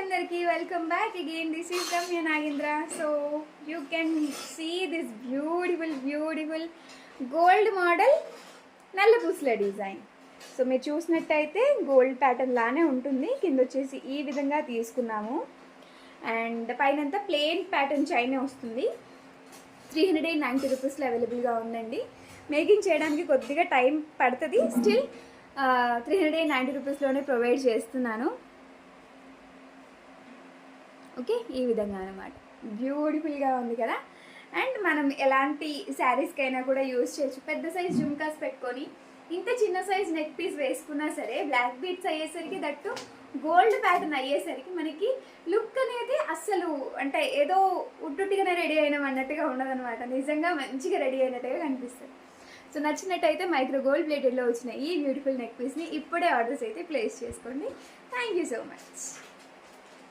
అందరికి welcome back again. This is Ramya Nagendra. So you can see this beautiful gold model నల్ల పూసల design. So మీరు చూసినట్టయితే గోల్డ్ ప్యాటర్న్ లానే ఉంటుంది. కింద వచ్చేసి ఈ విధంగా తీసుకున్నాము అండ్ పైనంతా ప్లెయిన్ ప్యాటర్న్ చైనే వస్తుంది. 390 రూపీస్లో అవైలబుల్గా ఉందండి. మేకింగ్ చేయడానికి కొద్దిగా టైం పడుతుంది. స్టిల్ 390 రూపీస్లోనే ప్రొవైడ్ చేస్తున్నాను. ఓకే, ఈ విధంగా అనమాట. బ్యూటిఫుల్గా ఉంది కదా. అండ్ మనం ఎలాంటి శారీస్కైనా కూడా యూజ్ చేయొచ్చు. పెద్ద సైజ్ జుమ్కాస్ పెట్టుకొని ఇంత చిన్న సైజ్ నెక్ పీస్ వేసుకున్నా సరే బ్లాక్ బీట్స్ అయ్యేసరికి, దట్టు గోల్డ్ ప్యాటర్న్ అయ్యేసరికి మనకి లుక్ అనేది అస్సలు అంటే ఏదో ఉట్టుట్టుగానే రెడీ అయినాం అన్నట్టుగా ఉండదన్నమాట. నిజంగా మంచిగా రెడీ అయినట్టుగా కనిపిస్తుంది. సో నచ్చినట్టయితే మైక్రో గోల్డ్ ప్లేటెడ్లో వచ్చిన ఈ బ్యూటిఫుల్ నెక్ పీస్ని ఇప్పుడే ఆర్డర్స్ అయితే ప్లేస్ చేసుకోండి. Thank you so much.